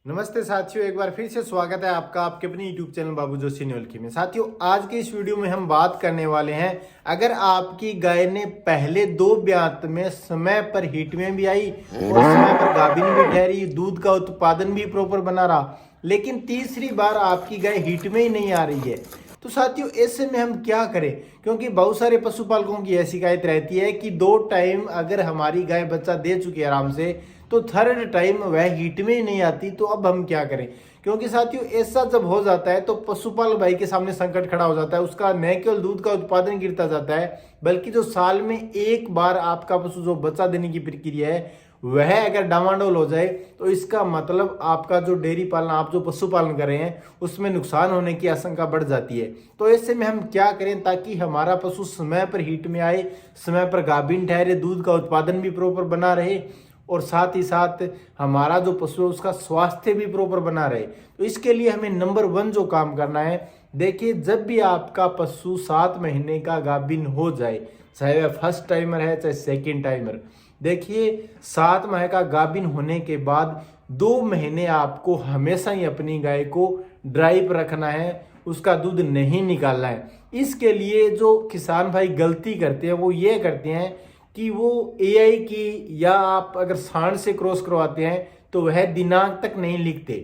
नमस्ते साथियों, एक बार फिर से स्वागत है आपका आपके अपने YouTube चैनल बाबू जोशी न्योलखी में। साथियों, आज के इस वीडियो में हम बात करने वाले हैं, अगर आपकी गाय ने पहले 2 ब्यात में समय पर हीट में भी आई और समय पर गाभिन भी ठहरी, दूध का उत्पादन भी प्रॉपर बना रहा, लेकिन तीसरी बार आपकी गाय हीट में ही नहीं आ रही है, तो साथियों ऐसे में हम क्या करें? क्योंकि बहुत सारे पशुपालकों की ऐसी शिकायत रहती है कि 2 टाइम अगर हमारी गाय बच्चा दे चुकी है आराम से, तो थर्ड टाइम वह हीट में ही नहीं आती, तो अब हम क्या करें? क्योंकि साथियों ऐसा जब हो जाता है तो पशुपालक भाई के सामने संकट खड़ा हो जाता है। उसका न केवल दूध का उत्पादन गिरता जाता है, बल्कि जो साल में एक बार आपका पशु जो बच्चा देने की प्रक्रिया है वह अगर डामाडोल हो जाए, तो इसका मतलब आपका जो डेयरी पालन, आप जो पशुपालन कर रहे हैं, उसमें नुकसान होने की आशंका बढ़ जाती है। तो ऐसे में हम क्या करें ताकि हमारा पशु समय पर हीट में आए, समय पर गाभिन ठहरे, दूध का उत्पादन भी प्रॉपर बना रहे और साथ ही साथ हमारा जो पशु है उसका स्वास्थ्य भी प्रॉपर बना रहे? तो इसके लिए हमें नंबर 1 जो काम करना है, देखिए, जब भी आपका पशु 7 महीने का गाभिन हो जाए, चाहे वह फर्स्ट टाइमर है चाहे सेकंड टाइमर, देखिए 7 माह का गाभिन होने के बाद 2 महीने आपको हमेशा ही अपनी गाय को ड्राई पर रखना है, उसका दूध नहीं निकालना है। इसके लिए जो किसान भाई गलती करते हैं वो ये करते हैं कि वो एआई की, या आप अगर सांड से क्रॉस करवाते हैं तो वह दिनांक तक नहीं लिखते,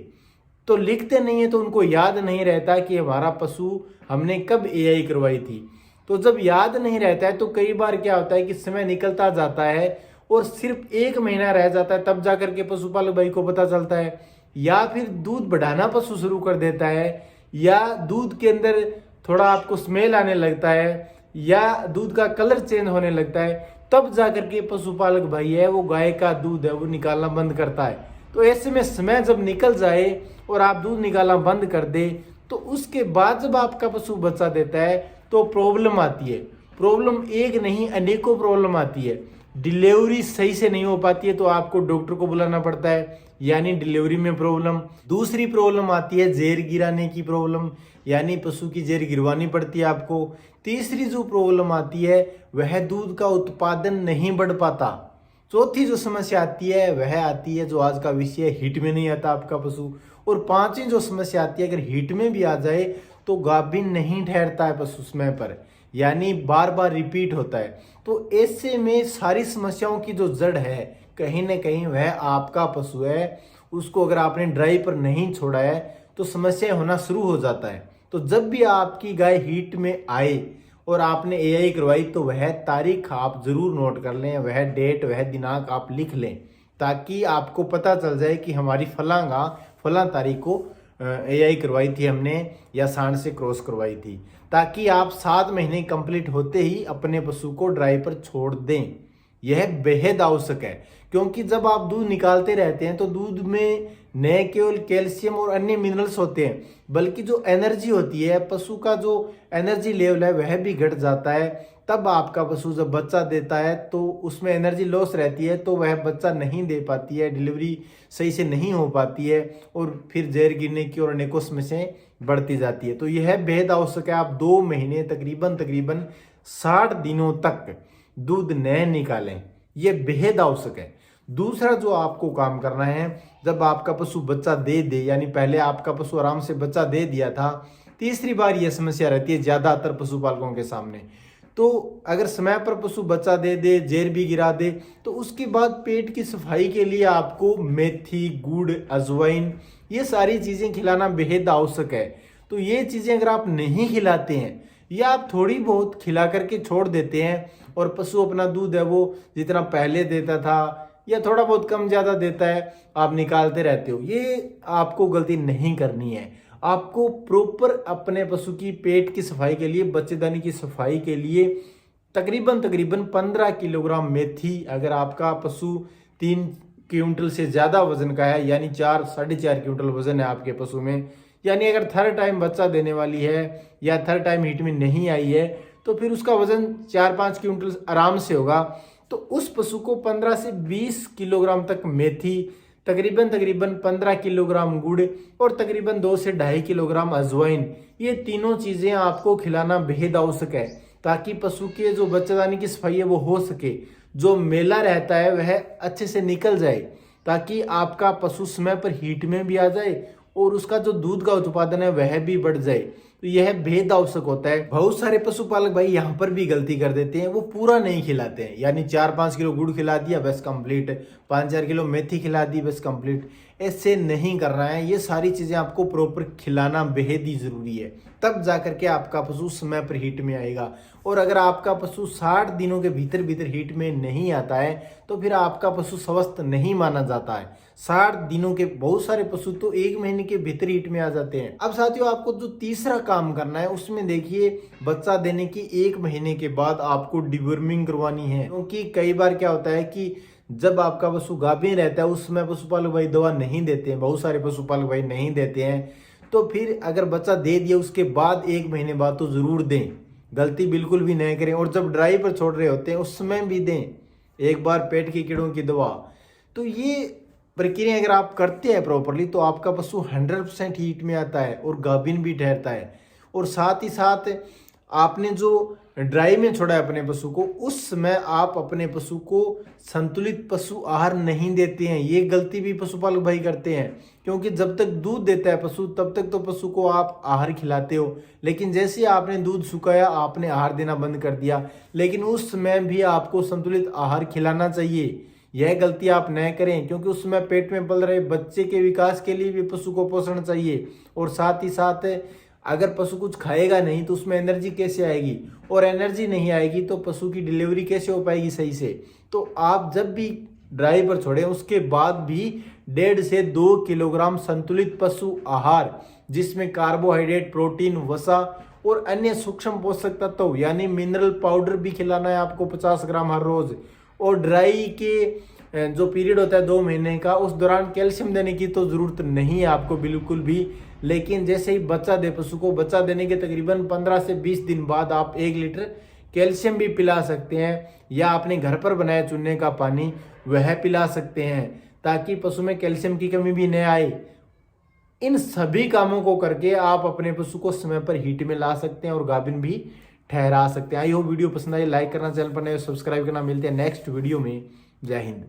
तो लिखते नहीं है तो उनको याद नहीं रहता कि हमारा पशु हमने कब एआई करवाई थी। तो जब याद नहीं रहता है तो कई बार क्या होता है कि समय निकलता जाता है और सिर्फ 1 महीना रह जाता है, तब जाकर के पशुपालक भाई को पता चलता है, या फिर दूध बढ़ाना पशु शुरू कर देता है, या दूध के अंदर थोड़ा आपको स्मेल आने लगता है, या दूध का कलर चेंज होने लगता है, तब जाकर के पशुपालक भाई है वो गाय का दूध है वो निकालना बंद करता है। तो ऐसे में समय जब निकल जाए और आप दूध निकालना बंद कर दे, तो उसके बाद जब आपका पशु बच्चा देता है तो प्रॉब्लम आती है। प्रॉब्लम एक नहीं, अनेकों प्रॉब्लम आती है। डिलीवरी सही से नहीं हो पाती है तो आपको डॉक्टर को बुलाना पड़ता है, यानी डिलीवरी में प्रॉब्लम। दूसरी प्रॉब्लम आती है जेर गिराने की प्रॉब्लम, यानी पशु की जेर गिरवानी पड़ती है आपको। तीसरी जो प्रॉब्लम आती है वह दूध का उत्पादन नहीं बढ़ पाता। चौथी जो समस्या आती है वह आती है जो आज का विषय है, हीट में नहीं आता आपका पशु। और पांचवी जो समस्या आती है, अगर हीट में भी आ जाए तो गाभिन नहीं ठहरता है पशु समय पर, यानी बार बार रिपीट होता है। तो ऐसे में सारी समस्याओं की जो जड़ है कहीं ना कहीं वह आपका पशु है। उसको अगर आपने ड्राई पर नहीं छोड़ा है तो समस्या होना शुरू हो जाता है। तो जब भी आपकी गाय हीट में आए और आपने एआई करवाई तो वह तारीख आप जरूर नोट कर लें, वह डेट, वह दिनांक आप लिख लें, ताकि आपको पता चल जाए कि हमारी फलां तारीख को एआई करवाई थी हमने, या सांड से क्रॉस करवाई थी, ताकि आप 7 महीने कंप्लीट होते ही अपने पशु को ड्राई पर छोड़ दें। यह बेहद आवश्यक है, क्योंकि जब आप दूध निकालते रहते हैं तो दूध में न केवल कैल्शियम और अन्य मिनरल्स होते हैं, बल्कि जो एनर्जी होती है, पशु का जो एनर्जी लेवल है वह भी घट जाता है। तब आपका पशु जब बच्चा देता है तो उसमें एनर्जी लॉस रहती है, तो वह बच्चा नहीं दे पाती है, डिलीवरी सही से नहीं हो पाती है, और फिर जहर गिरने की और अनेकों समस्याएं बढ़ती जाती है। तो यह बेहद आवश्यक है, आप 2 महीने तकरीबन 60 दिनों तक दूध न निकालें, यह बेहद आवश्यक है। दूसरा जो आपको काम करना है, जब आपका पशु बच्चा दे दे, यानी पहले आपका पशु आराम से बच्चा दे दिया था, तीसरी बार यह समस्या रहती है ज्यादातर पशुपालकों के सामने। तो अगर समय पर पशु बच्चा दे दे, जेर भी गिरा दे, तो उसके बाद पेट की सफाई के लिए आपको मेथी, गुड़, अजवाइन, ये सारी चीजें खिलाना बेहद आवश्यक है। तो ये चीजें अगर आप नहीं खिलाते हैं या आप थोड़ी बहुत खिला करके छोड़ देते हैं और पशु अपना दूध है वो जितना पहले देता था या थोड़ा बहुत कम ज्यादा देता है, आप निकालते रहते हो, ये आपको गलती नहीं करनी है। आपको प्रॉपर अपने पशु की पेट की सफाई के लिए, बच्चेदानी की सफाई के लिए तकरीबन 15 किलोग्राम मेथी, अगर आपका पशु 3 क्विंटल से ज्यादा वजन का है, यानी 4-4.5 क्विंटल वजन है आपके पशु में, यानी अगर थर्ड टाइम बच्चा देने वाली है या थर्ड टाइम हीट में नहीं आई है, तो फिर उसका वजन 4-5 क्विंटल आराम से होगा। तो उस पशु को 15 से 20 किलोग्राम तक मेथी, तकरीबन 15 किलोग्राम गुड़ और तकरीबन 2 से 2.5 किलोग्राम अजवाइन, ये तीनों चीजें आपको खिलाना बेहद आवश्यक है, ताकि पशु के जो बच्चेदानी की सफाई है वो हो सके, जो मेला रहता है वह अच्छे से निकल जाए। ताकि आपका पशु समय पर हीट में भी आ जाए और उसका जो दूध का उत्पादन है वह भी बढ़ जाए। तो यह बेहद आवश्यक होता है। बहुत सारे पशुपालक भाई यहाँ पर भी गलती कर देते हैं, वो पूरा नहीं खिलाते हैं, यानी 4-5 किलो गुड़ खिला दिया बस कंप्लीट, 5-4 किलो मेथी खिला दी बस कंप्लीट। ऐसे नहीं करना है, ये सारी चीजें आपको प्रॉपर खिलाना बेहद ही जरूरी है, तब जाकर के आपका पशु समय पर हीट में आएगा। और अगर आपका पशु 60 दिनों के भीतर भीतर हीट में नहीं आता है तो फिर आपका पशु स्वस्थ नहीं माना जाता है। 60 दिनों के, बहुत सारे पशु तो 1 महीने के भीतर हीट में आ जाते हैं। अब साथियों, आपको जो तीसरा काम करना है उसमें देखिए, बच्चा देने की 1 महीने के बाद आपको डिवर्मिंग करवानी है। क्योंकि कई बार क्या होता है कि जब आपका पशु गाभिन रहता है उस समय पशुपालक भाई दवा नहीं देते हैं, बहुत सारे पशुपालक भाई नहीं देते हैं। तो फिर अगर बच्चा दे दिया उसके बाद 1 महीने बाद तो जरूर दें, गलती बिल्कुल भी नहीं करें। और जब ड्राई पर छोड़ रहे होते हैं उस समय भी दें एक बार पेट की कीड़ों की दवा। तो ये प्रक्रिया अगर आप करते हैं प्रॉपरली तो आपका पशु 100% हीट में आता है और गाभिन भी ठहरता है। और साथ ही साथ आपने जो ड्राई में छोड़ा है अपने पशु को, उस समय आप अपने पशु को संतुलित पशु आहार नहीं देते हैं। ये गलती भी पशुपालक भाई करते हैं, क्योंकि जब तक दूध देता है पशु तब तक तो पशु को आप आहार खिलाते हो, लेकिन जैसे ही आपने दूध सुखाया आपने आहार देना बंद कर दिया। लेकिन उस समय भी आपको संतुलित आहार खिलाना चाहिए। यह गलती आप न करें, क्योंकि उस समय पेट में पल रहे बच्चे के विकास के लिए भी पशु को पोषण चाहिए। और साथ ही साथ अगर पशु कुछ खाएगा नहीं तो उसमें एनर्जी कैसे आएगी, और एनर्जी नहीं आएगी तो पशु की डिलीवरी कैसे हो पाएगी सही से। तो आप जब भी ड्राई पर छोड़ें उसके बाद भी 1.5 से 2 किलोग्राम संतुलित पशु आहार, जिसमें कार्बोहाइड्रेट, प्रोटीन, वसा और अन्य सूक्ष्म पोषक तत्व यानी मिनरल पाउडर भी खिलाना है आपको 50 ग्राम हर रोज। और ड्राई के जो पीरियड होता है 2 महीने का, उस दौरान कैल्शियम देने की तो जरूरत नहीं है आपको बिल्कुल भी। लेकिन जैसे ही बच्चा दे पशु को, बच्चा देने के तकरीबन 15 से 20 दिन बाद आप 1 लीटर कैल्शियम भी पिला सकते हैं, या अपने घर पर बनाए चूने का पानी वह पिला सकते हैं, ताकि पशु में कैल्शियम की कमी भी न आए। इन सभी कामों को करके आप अपने पशु को समय पर हीट में ला सकते हैं और गाभिन भी ठहरा सकते हैं। आई होप वीडियो पसंद आई, लाइक करना, चैनल पर नए सब्सक्राइब करना। मिलते हैं नेक्स्ट वीडियो में। जय हिंद।